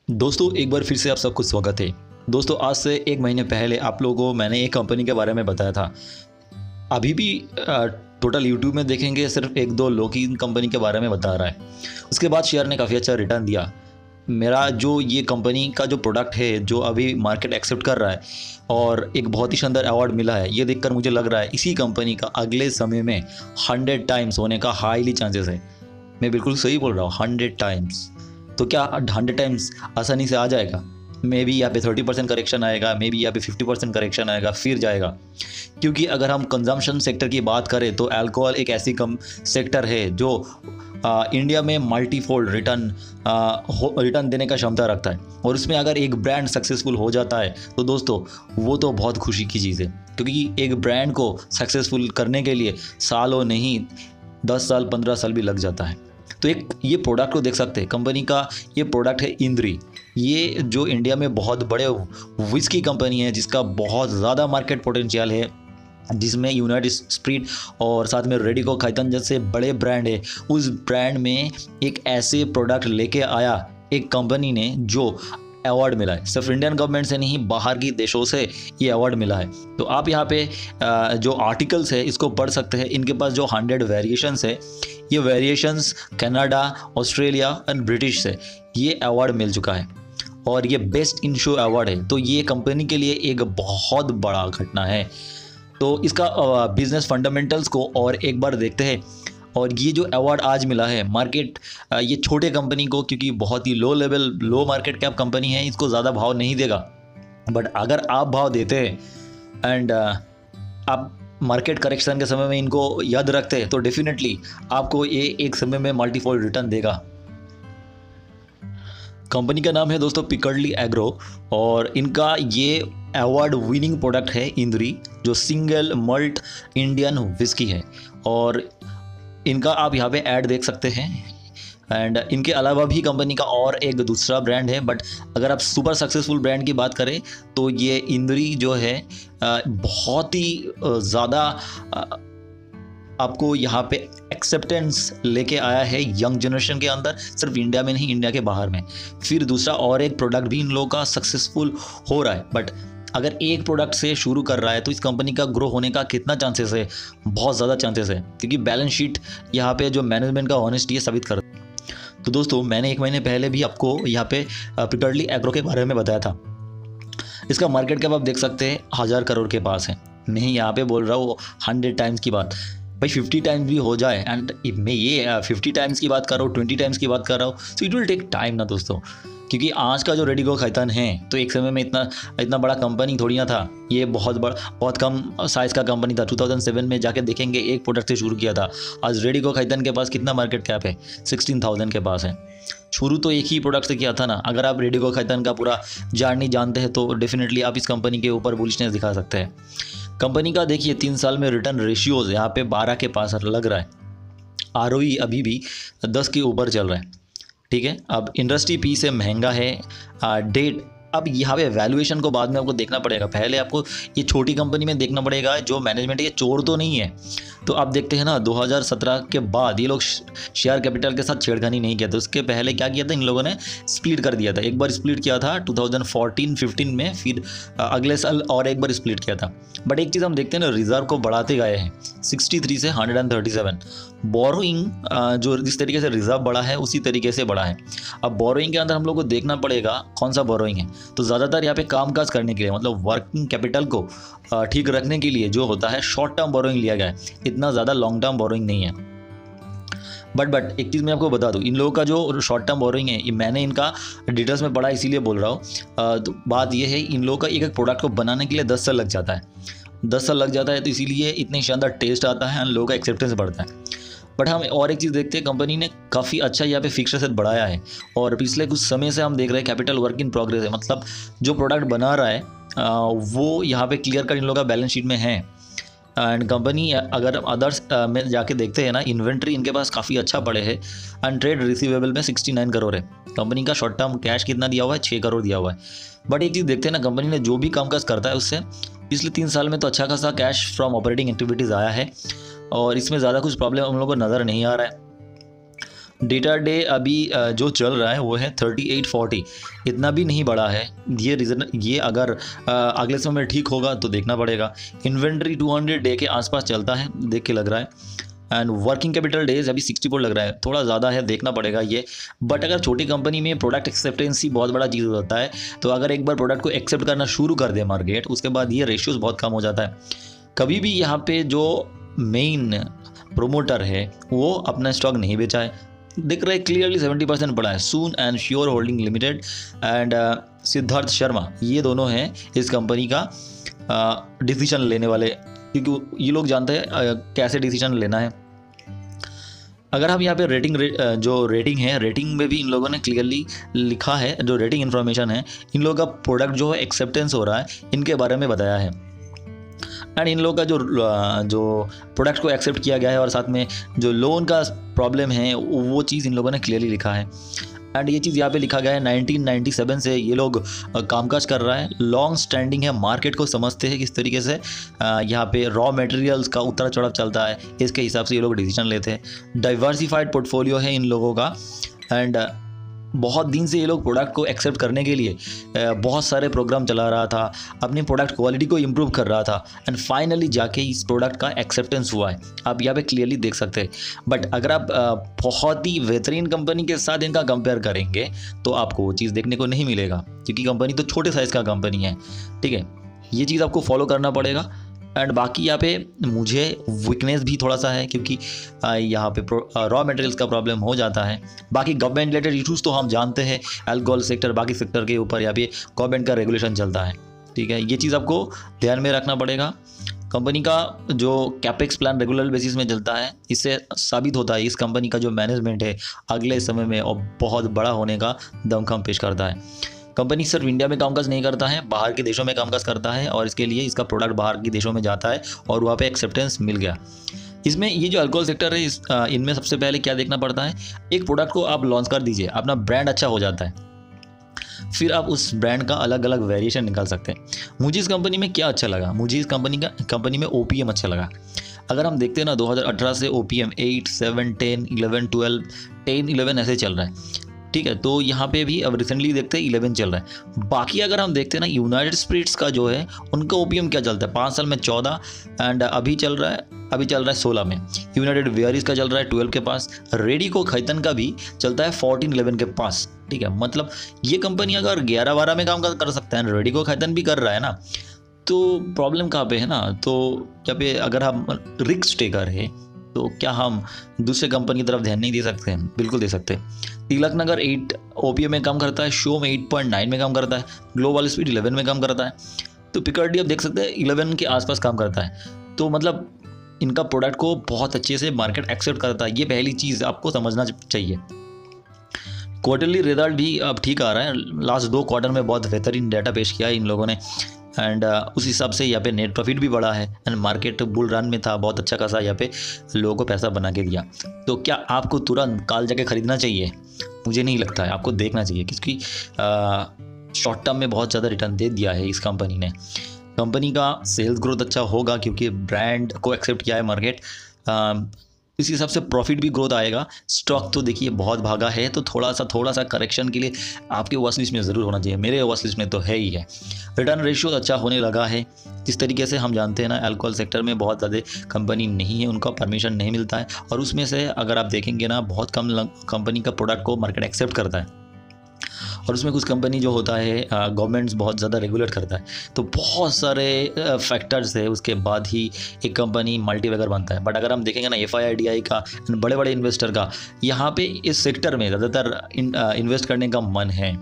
दोस्तों एक बार फिर से आप सबको स्वागत है। दोस्तों आज से 1 महीने पहले आप लोगों को मैंने एक कंपनी के बारे में बताया था। अभी भी टोटल यूट्यूब में देखेंगे सिर्फ 1-2 लोग ही इन कंपनी के बारे में बता रहा है। उसके बाद शेयर ने काफ़ी अच्छा रिटर्न दिया। मेरा जो ये कंपनी का जो प्रोडक्ट है जो अभी मार्केट एक्सेप्ट कर रहा है और एक बहुत ही शानदार अवार्ड मिला है, ये देखकर मुझे लग रहा है इसी कंपनी का अगले समय में 100 टाइम्स होने का हाईली चांसेस है। मैं बिल्कुल सही बोल रहा हूँ, 100 टाइम्स। तो क्या 100 टाइम्स आसानी से आ जाएगा? मे बी यहाँ पे 30% करेक्शन आएगा, मे बी यहाँ पे 50% करेक्शन आएगा, फिर जाएगा। क्योंकि अगर हम कंजम्पशन सेक्टर की बात करें तो अल्कोहल एक ऐसी सेक्टर है जो इंडिया में मल्टीफोल्ड रिटर्न देने का क्षमता रखता है। और उसमें अगर एक ब्रांड सक्सेसफुल हो जाता है तो दोस्तों वो तो बहुत खुशी की चीज़ है, क्योंकि एक ब्रांड को सक्सेसफुल करने के लिए सालों नहीं 10 साल 15 साल भी लग जाता है। तो एक ये प्रोडक्ट को देख सकते हैं, कंपनी का ये प्रोडक्ट है इंद्री। ये जो इंडिया में बहुत बड़े विस्की कंपनी है जिसका बहुत ज़्यादा मार्केट पोटेंशियल है, जिसमें यूनाइटेड स्पिरिट और साथ में रेडिको खैतन जैसे बड़े ब्रांड है। उस ब्रांड में एक ऐसे प्रोडक्ट लेके आया एक कंपनी ने जो अवार्ड मिला है। सिर्फ इंडियन गवर्नमेंट से नहीं, बाहर की देशों से ये अवार्ड मिला है। तो आप यहाँ पे जो आर्टिकल्स है इसको पढ़ सकते हैं। इनके पास जो 100 वेरिएशंस है, ये variations Canada, Australia and British से ये अवार्ड मिल चुका है और ये बेस्ट इन शो अवार्ड है। तो ये कंपनी के लिए एक बहुत बड़ा घटना है। तो इसका बिजनेस फंडामेंटल्स को और एक बार देखते हैं। और ये जो अवार्ड आज मिला है, मार्केट ये छोटे कंपनी को, क्योंकि बहुत ही लो मार्केट कैप कंपनी है, इसको ज़्यादा भाव नहीं देगा। बट अगर आप भाव देते हैं एंड आप मार्केट करेक्शन के समय में इनको याद रखते हैं तो डेफिनेटली आपको ये एक समय में मल्टीफोल्ड रिटर्न देगा। कंपनी का नाम है दोस्तों पिकर्डली एग्रो और इनका ये अवार्ड विनिंग प्रोडक्ट है इंद्री, जो सिंगल मल्ट इंडियन विस्की है। और इनका आप यहाँ पे ऐड देख सकते हैं। एंड इनके अलावा भी कंपनी का और एक दूसरा ब्रांड है, बट अगर आप सुपर सक्सेसफुल ब्रांड की बात करें तो ये इंद्री जो है बहुत ही ज़्यादा आपको यहाँ पे एक्सेप्टेंस लेके आया है यंग जनरेशन के अंदर, सिर्फ इंडिया में नहीं, इंडिया के बाहर में। फिर दूसरा और एक प्रोडक्ट भी इन लोगों का सक्सेसफुल हो रहा है। बट अगर एक प्रोडक्ट से शुरू कर रहा है तो इस कंपनी का ग्रो होने का कितना चांसेस है? बहुत ज़्यादा चांसेस है, क्योंकि बैलेंस शीट यहाँ पे जो मैनेजमेंट का ऑनेस्टी है साबित कर। तो दोस्तों मैंने 1 महीने पहले भी आपको यहाँ पे पिकर्डली एग्रो के बारे में बताया था। इसका मार्केट कैप आप देख सकते हैं 1000 करोड़ के पास है। मैं यहाँ पे बोल रहा हूँ 100 टाइम्स की बात, भाई 50 टाइम्स भी हो जाए। एंड मैं ये 50 टाइम्स की बात कर रहा हूँ, 20 टाइम्स की बात कर रहा हूँ, so it will take time ना दोस्तों। क्योंकि आज का जो रेडिको खैतान है तो एक समय में इतना बड़ा कंपनी थोड़ी ना था। ये बहुत कम साइज़ का कंपनी था। 2007 में जाके देखेंगे एक प्रोडक्ट से शुरू किया था। आज रेडिको खैतान के पास कितना मार्केट कैप है? 16,000 के पास है। शुरू तो एक ही प्रोडक्ट से किया था ना। अगर आप रेडिको खैतान का पूरा जर्नी जानते हैं तो डेफिनेटली आप इस कंपनी के ऊपर बुलिशनेस दिखा सकते हैं। कंपनी का देखिए 3 साल में रिटर्न रेशियोज यहाँ पे 12 के पास लग रहा है। आरओई अभी भी 10 के ऊपर चल रहा है। ठीक है, अब इंडस्ट्री पी से महंगा है डेट। अब यहाँ पे वैल्यूएशन को बाद में आपको देखना पड़ेगा। पहले आपको ये छोटी कंपनी में देखना पड़ेगा जो मैनेजमेंट ये चोर तो नहीं है। तो आप देखते हैं ना 2017 के बाद ये लोग शेयर कैपिटल के साथ छेड़खानी नहीं किया था। उसके पहले क्या किया था, इन लोगों ने स्प्लिट कर दिया था। एक बार स्प्लिट किया था 2014-15 में, फिर अगले साल और एक बार स्प्लिट किया था। बट एक चीज़ हम देखते हैं ना, रिजर्व को बढ़ाते गए हैं 63 से 137। बोरोइंग जो जिस तरीके से रिजर्व बढ़ा है उसी तरीके से बढ़ा है। अब बोरोइंग के अंदर हम लोग को देखना पड़ेगा कौन सा बोरोइंग है। तो ज़्यादातर यहाँ पे कामकाज करने के लिए, मतलब वर्किंग कैपिटल को ठीक रखने के लिए जो होता है शॉर्ट टर्म बोरोइंग लिया गया है। इतना ज़्यादा लॉन्ग टर्म बोरोइंग नहीं है। बट एक चीज़ मैं आपको बता दूं, इन लोगों का जो शॉर्ट टर्म बोरोइंग है, मैंने इनका डिटेल्स में पढ़ा इसीलिए बोल रहा हूँ। तो बात यह है, इन लोगों का एक प्रोडक्ट को बनाने के लिए 10 साल लग जाता है। 10 साल लग जाता है, तो इसीलिए इतने शानदार टेस्ट आता है और लोगों का एक्सेप्टेंस बढ़ता है। बट हम और एक चीज़ देखते हैं, कंपनी ने काफ़ी अच्छा यहाँ पे फिक्स्ड एसेट बढ़ाया है। और पिछले कुछ समय से हम देख रहे हैं कैपिटल वर्क इन प्रोग्रेस है, मतलब जो प्रोडक्ट बना रहा है वो यहाँ पे क्लियर कट इन लोगों का बैलेंस शीट में है। एंड कंपनी अगर अदर्स में जाके देखते हैं ना, इन्वेंट्री इनके पास काफ़ी अच्छा पड़े है। एंड ट्रेड रिसीवेबल में 69 करोड़ है। कंपनी का शॉर्ट टर्म कैश कितना दिया हुआ है? 6 करोड़ दिया हुआ है। बट एक चीज़ देखते हैं ना, कंपनी ने जो भी कामकाज करता है उससे पिछले 3 साल में तो अच्छा खासा कैश फ्रॉम ऑपरेटिंग एक्टिविटीज़ आया है और इसमें ज़्यादा कुछ प्रॉब्लम हम लोगों को नज़र नहीं आ रहा है। डेटा डे अभी जो चल रहा है वो है 3840, इतना भी नहीं बढ़ा है। ये अगर अगले समय में ठीक होगा तो देखना पड़ेगा। इन्वेंट्री 200 डे के आसपास चलता है देख के लग रहा है। एंड वर्किंग कैपिटल डेज अभी 64 लग रहा है, थोड़ा ज़्यादा है, देखना पड़ेगा ये। बट अगर छोटी कंपनी में प्रोडक्ट एक्सेप्टेंसी बहुत बड़ा चीज़ होता है, तो अगर एक बार प्रोडक्ट को एक्सेप्ट करना शुरू कर दे मार्केट, उसके बाद ये रेशियोज़ बहुत कम हो जाता है। कभी भी यहाँ पे जो मेन प्रोमोटर है वो अपना स्टॉक नहीं बेचा है, दिख रहा है क्लियरली 70% पड़ा है। Soon and sure holding limited and Siddharth Sharma, ये दोनों हैं इस कंपनी का डिसीजन लेने वाले, क्योंकि ये लोग जानते हैं कैसे डिसीजन लेना है। अगर हम यहाँ पे जो रेटिंग है, रेटिंग में भी इन लोगों ने क्लियरली लिखा है, जो रेटिंग इन्फॉर्मेशन है, इन लोगों का प्रोडक्ट जो है एक्सेप्टेंस हो रहा है, इनके बारे में बताया है। एंड इन लोगों का जो प्रोडक्ट को एक्सेप्ट किया गया है और साथ में जो लोन का प्रॉब्लम है वो चीज़ इन लोगों ने क्लियरली लिखा है। एंड ये चीज़ यहाँ पे लिखा गया है 1997 से ये लोग कामकाज कर रहा है, लॉन्ग स्टैंडिंग है, मार्केट को समझते हैं किस तरीके से यहाँ पे रॉ मटेरियल्स का उतार चढ़ाव चलता है, इसके हिसाब से ये लोग डिसीजन लेते हैं। डाइवर्सिफाइड पोर्टफोलियो है इन लोगों का। एंड बहुत दिन से ये लोग प्रोडक्ट को एक्सेप्ट करने के लिए बहुत सारे प्रोग्राम चला रहा था, अपनी प्रोडक्ट क्वालिटी को इम्प्रूव कर रहा था, एंड फाइनली जाके इस प्रोडक्ट का एक्सेप्टेंस हुआ है। आप यहाँ पे क्लियरली देख सकते हैं। बट अगर आप बहुत ही बेहतरीन कंपनी के साथ इनका कंपेयर करेंगे तो आपको वो चीज़ देखने को नहीं मिलेगा, क्योंकि कंपनी तो छोटे साइज़ का कंपनी है, ठीक है। ये चीज़ आपको फॉलो करना पड़ेगा। एंड बाकी यहाँ पे मुझे वीकनेस भी थोड़ा सा है, क्योंकि यहाँ पे रॉ मटेरियल्स का प्रॉब्लम हो जाता है। बाकी गवर्नमेंट रिलेटेड इशूज़ तो हम जानते हैं, अल्कोहल सेक्टर, बाकी सेक्टर के ऊपर यहाँ पे गवर्नमेंट का रेगुलेशन चलता है, ठीक है। ये चीज़ आपको ध्यान में रखना पड़ेगा। कंपनी का जो कैपेक्स प्लान रेगुलर बेसिस में चलता है, इससे साबित होता है इस कंपनी का जो मैनेजमेंट है अगले समय में और बहुत बड़ा होने का दमखम पेश करता है। कंपनी सिर्फ इंडिया में कामकाज नहीं करता है, बाहर के देशों में कामकाज करता है, और इसके लिए इसका प्रोडक्ट बाहर के देशों में जाता है और वहाँ पे एक्सेप्टेंस मिल गया। इसमें ये जो अल्कोहल सेक्टर है, इनमें सबसे पहले क्या देखना पड़ता है, एक प्रोडक्ट को आप लॉन्च कर दीजिए, अपना ब्रांड अच्छा हो जाता है, फिर आप उस ब्रांड का अलग अलग वेरिएशन निकाल सकते हैं। मुझे इस कंपनी में क्या अच्छा लगा, मुझे इस कंपनी में OPM अच्छा लगा। अगर हम देखते हैं ना, 2018 से OPM 8, 7, 10, 11, 12, 10, 11 ऐसे चल रहा है, ठीक है। तो यहाँ पे भी अब रिसेंटली देखते हैं 11 चल रहा है। बाकी अगर हम देखते हैं ना, यूनाइटेड स्पिरिट्स का जो है उनका OPM क्या चलता है, 5 साल में 14, एंड अभी चल रहा है 16 में। यूनाइटेड वेयरीज का चल रहा है 12 के पास। रेडिको खैतन का भी चलता है 14-11 के पास, ठीक है। मतलब ये कंपनी अगर 11-12 में काम कर सकता है, रेडिको खैतन भी कर रहा है ना, तो प्रॉब्लम कहाँ पे है ना, तो जब पे अगर हम रिस्क टेकर है तो क्या हम दूसरे कंपनी की तरफ ध्यान नहीं दे सकते हैं? बिल्कुल दे सकते हैं। तिलक नगर 8 OPM में काम करता है, शो में 8.9 में काम करता है, ग्लोबल स्पीड 11 में काम करता है, तो पिकर्डी आप देख सकते हैं 11 के आसपास काम करता है। तो मतलब इनका प्रोडक्ट को बहुत अच्छे से मार्केट एक्सेप्ट करता है, ये पहली चीज़ आपको समझना चाहिए। क्वार्टरली रिजल्ट भी अब ठीक आ रहा है, लास्ट 2 क्वार्टर में बहुत बेहतरीन डाटा पेश किया है इन लोगों ने, एंड उस हिसाब से यहाँ पे नेट प्रॉफिट भी बढ़ा है, एंड मार्केट बुल रन में था, बहुत अच्छा खासा यहाँ पे लोगों को पैसा बना के दिया। तो क्या आपको तुरंत काल जाके खरीदना चाहिए? मुझे नहीं लगता है, आपको देखना चाहिए, क्योंकि शॉर्ट टर्म में बहुत ज़्यादा रिटर्न दे दिया है इस कंपनी ने। कंपनी का सेल्स ग्रोथ अच्छा होगा क्योंकि ब्रांड को एक्सेप्ट किया है मार्केट, इस हिसाब से प्रॉफिट भी ग्रोथ आएगा। स्टॉक तो देखिए बहुत भागा है, तो थोड़ा सा करेक्शन के लिए आपके वॉच लिस्ट में ज़रूर होना चाहिए, मेरे वॉच लिस्ट में तो है ही है। रिटर्न रेशियो अच्छा होने लगा है। जिस तरीके से हम जानते हैं ना, अल्कोहल सेक्टर में बहुत ज़्यादा कंपनी नहीं है, उनका परमिशन नहीं मिलता है, और उसमें से अगर आप देखेंगे ना, बहुत कम कंपनी का प्रोडक्ट को मार्केट एक्सेप्ट करता है, और उसमें कुछ कंपनी जो होता है गवर्नमेंट्स बहुत ज़्यादा रेगुलेट करता है, तो बहुत सारे फैक्टर्स है, उसके बाद ही एक कंपनी मल्टीबैगर बनता है। बट अगर हम देखेंगे ना, FIDI का, बड़े बड़े इन्वेस्टर का यहाँ पे इस सेक्टर में ज़्यादातर इन्वेस्ट करने का मन है,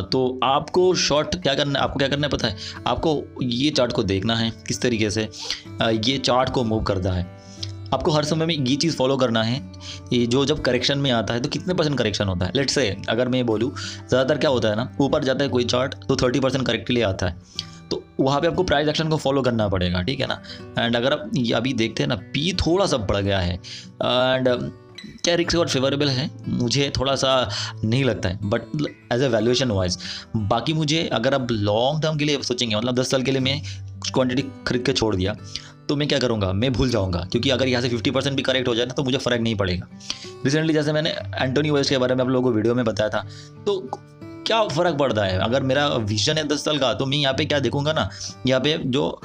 तो आपको क्या करना है पता है? आपको ये चार्ट को देखना है किस तरीके से ये चार्ट को मूव करता है। आपको हर समय में ये चीज़ फॉलो करना है, ये जब करेक्शन में आता है तो कितने % करेक्शन होता है। लेट्स से अगर मैं बोलूँ, ज़्यादातर क्या होता है ना, ऊपर जाता है कोई चार्ट तो 30% करेक्टली आता है, तो वहाँ पे आपको प्राइस एक्शन को फॉलो करना पड़ेगा, ठीक है ना। एंड अगर आप अभी देखते हैं ना, P थोड़ा सा बढ़ गया है, एंड क्या रिस्क और फेवरेबल है, मुझे थोड़ा सा नहीं लगता है, but as a valuation wise. बाकी मुझे अगर आप लॉन्ग टर्म के लिए सोचेंगे, मतलब 10 साल के लिए मैं क्वांटिटी खरीद के छोड़ दिया, तो मैं क्या करूँगा, मैं भूल जाऊँगा, क्योंकि अगर यहाँ से 50% भी करेक्ट हो जाए ना तो मुझे फ़र्क नहीं पड़ेगा। रिसेंटली जैसे मैंने एंटोनी वेस्ट के बारे में आप लोगों को वीडियो में बताया था, तो क्या फ़र्क पड़ता है अगर मेरा विजन है 10 साल का, तो मैं यहाँ पे क्या देखूंगा ना, यहाँ पे जो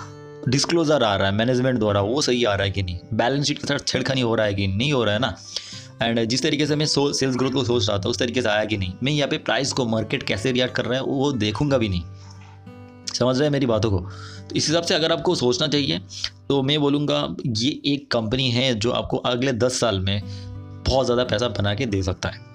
डिस्क्लोजर आ रहा है मैनेजमेंट द्वारा वो सही आ रहा है कि नहीं, बैलेंस शीट के साथ छेड़खानी हो रहा है कि नहीं हो रहा है ना, एंड जिस तरीके से मैं सेल्स ग्रोथ को सोच रहा था उस तरीके से आया कि नहीं, मैं यहाँ पे प्राइस को मार्केट कैसे रिएक्ट कर रहा है वो देखूंगा भी नहीं। समझ रहे हैं मेरी बातों को? तो इस हिसाब से अगर आपको सोचना चाहिए तो मैं बोलूँगा ये एक कंपनी है जो आपको अगले 10 साल में बहुत ज़्यादा पैसा बना के दे सकता है।